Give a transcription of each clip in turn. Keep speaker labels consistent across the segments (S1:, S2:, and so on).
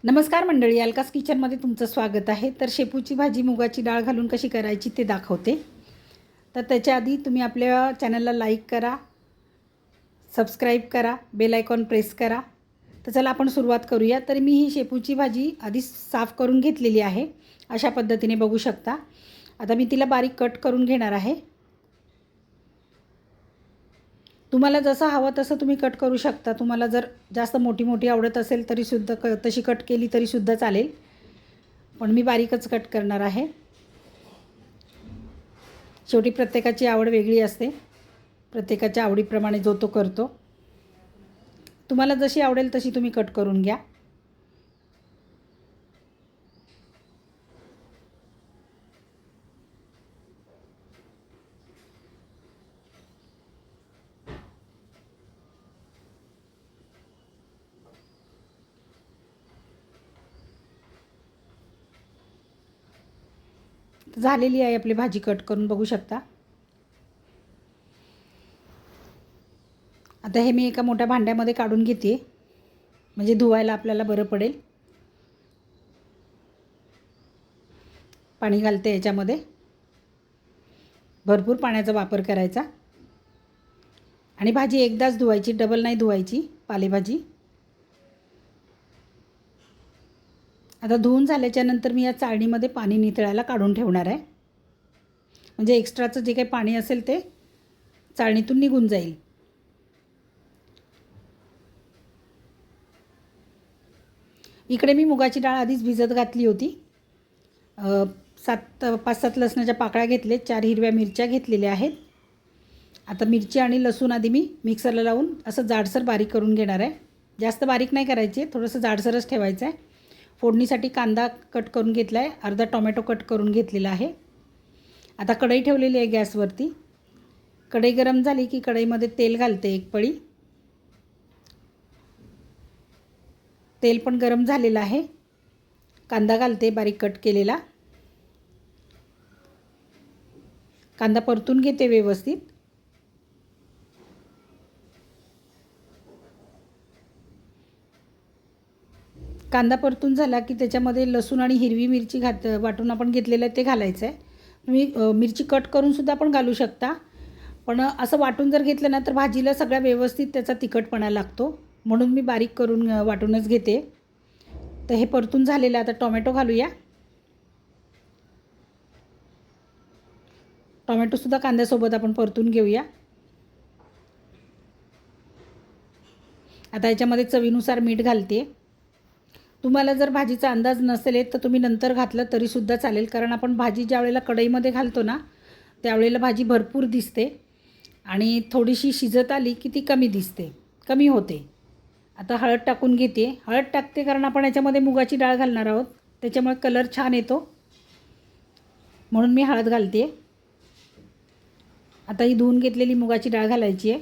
S1: नमस्कार मंडळी, अलकास किचनमध्ये तुमचं स्वागत आहे. तर शेपूची भाजी मुगाची डाळ घालून कशी करायची ते दाखवते. तर त्याच्या आधी तुम्ही आपल्या चॅनलला लाईक करा, सबस्क्राईब करा, बेल आयकॉन प्रेस करा. तर चला आपण सुरुवात करूया. तर मी ही शेपूची भाजी आधी साफ करून घेतलेली आहे. अशा पद्धतीने बघू शकता. आता मी तिला बारीक कट करून घेणार आहे. तुम्हाला जसं हवं तसं तुम्ही कट करू शकता. तुम्हाला जर जास्त मोठी आवडत असेल तरीसुद्धा तशी कट केली तरीसुद्धा चालेल, पण मी बारीकच कट करणार आहे. शेवटी प्रत्येकाची आवड वेगळी असते. प्रत्येकाच्या आवडीप्रमाणे जो तो करतो. तुम्हाला जशी आवडेल तशी तुम्ही कट करून घ्या. झालेली आहे आपली भाजी कट करून बघू शकता. आता हे मी एका मोठ्या भांड्यामध्ये काढून घेते, म्हणजे धुवायला आपल्याला बरं पडेल. पाणी घालते याच्यामध्ये. भरपूर पाण्याचा वापर करायचा आणि भाजी एकदाच धुवायची, डबल नाही धुवायची पालेभाजी. आता धुवून झाल्याच्या नंतर मी या चाळणीमध्ये पाणी नितळायला काढून ठेवणार आहे. म्हणजे एक्स्ट्राचं जे काही पाणी असेल ते चाळणीतून निघून जाईल. इकडे मी मुगाची डाळ आधीच भिजत घातली होती. 5-7 लसणाच्या पाकळ्या घेतले, 4 हिरव्या मिरच्या घेतलेल्या आहेत. आता मिरची आणि लसूण आधी मी मिक्सरला लावून असं जाडसर बारीक करून घेणार आहे. जास्त बारीक नाही करायचे, थोडंसं जाडसरच ठेवायचं आहे. फोडणीसाठी कांदा कट करून घेतला आहे, अर्धा टोमॅटो कट करून घेतलेला आहे. आता कढई ठेवलेली आहे गॅसवरती. कढई गरम झाली की कढईमध्ये तेल घालते 1 पळी. तेल पण गरम झालेलं आहे. कांदा घालते बारीक कट केलेला. कांदा परतून घेते व्यवस्थित. कांदा परतून झाला की त्याच्यामध्ये लसूण आणि हिरवी मिरची वाटून आपण घेतलेलं आहे ते घालायचं आहे. तुम्ही मिरची कट करूनसुद्धा आपण घालू शकता, पण असं वाटून जर घेतलं ना तर भाजीला सगळ्या व्यवस्थित त्याचा तिखटपणा लागतो. म्हणून मी बारीक करून वाटूनच घेते. तर हे परतून झालेलं. आता टोमॅटो घालूया. टोमॅटोसुद्धा कांद्यासोबत आपण परतून घेऊया. आता याच्यामध्ये चवीनुसार मीठ घालते. तुम्हाला जर भाजीचा अंदाज नसेल येत तर तुम्ही नंतर घातलं तरीसुद्धा चालेल, कारण आपण भाजी ज्या वेळेला कढईमध्ये घालतो ना त्यावेळेला भाजी भरपूर दिसते आणि थोडीशी शिजत आली की ती कमी दिसते, कमी होते. आता हळद टाकून घेते. हळद टाकते कारण आपण याच्यामध्ये मुगाची डाळ घालणार आहोत, त्याच्यामुळे कलर छान येतो, म्हणून मी हळद घालते. आता ही धुवून घेतलेली मुगाची डाळ घालायची आहे.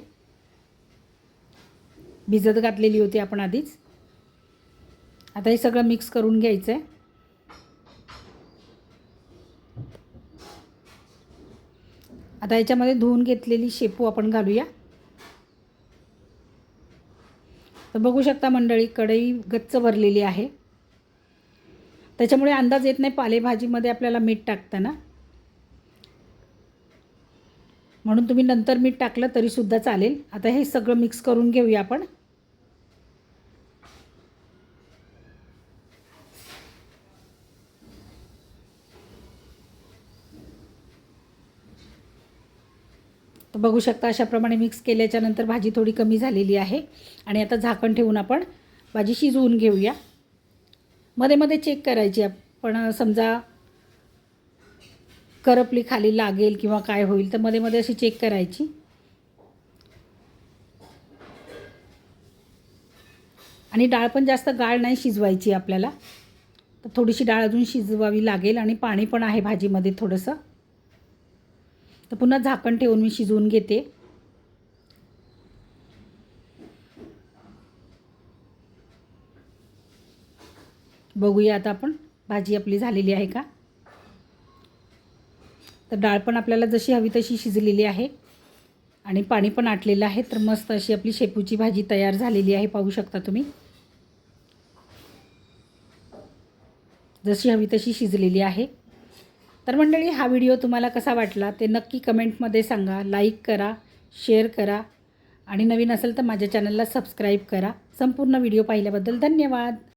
S1: भिजत घातलेली होती आपण आधीच. आता हे सगळं मिक्स करून घ्यायचं आहे. आता याच्यामध्ये धुवून घेतलेली शेपू आपण घालूया. तर बघू शकता मंडळी, कढई गच्च भरलेली आहे, त्याच्यामुळे अंदाज येत नाही पालेभाजीमध्ये आपल्याला मीठ टाकताना. म्हणून तुम्ही नंतर मीठ टाकलं तरीसुद्धा चालेल. आता हे सगळं मिक्स करून घेऊया आपण. तर बघू शकता अशाप्रमाणे मिक्स केल्याच्यानंतर भाजी थोडी कमी झालेली आहे आणि आता झाकण ठेवून आपण भाजी शिजवून घेऊया. मध्ये मध्ये चेक करायची आपण, समजा करपली खाली लागेल किंवा काय होईल तर मध्ये मध्ये अशी चेक करायची. आणि डाळ पण जास्त गाळ नाही शिजवायची आपल्याला, तर थोडीशी डाळ अजून शिजवावी लागेल आणि पाणी पण आहे भाजीमध्ये थोडंसं. तर पुन्हा झाकण ठेवून मी शिजवून घेते. बघूया आता आपण भाजी आपली झालेली आहे का. तर डाळ पण आपल्याला जशी हवी तशी शिजलेली आहे आणि पाणी पण आटलेलं आहे. तर मस्त अशी आपली शेपूची भाजी तयार झालेली आहे, पाहू शकता तुम्ही. जशी हवी तशी शिजलेली आहे. तर मंडळी, हा व्हिडिओ तुम्हाला कसा वाटला ते नक्की कमेंटमध्ये सांगा. लाईक करा, शेअर करा आणि नवीन असेल तर माझ्या चॅनलला सबस्क्राईब करा. संपूर्ण व्हिडिओ पाहिल्याबद्दल धन्यवाद.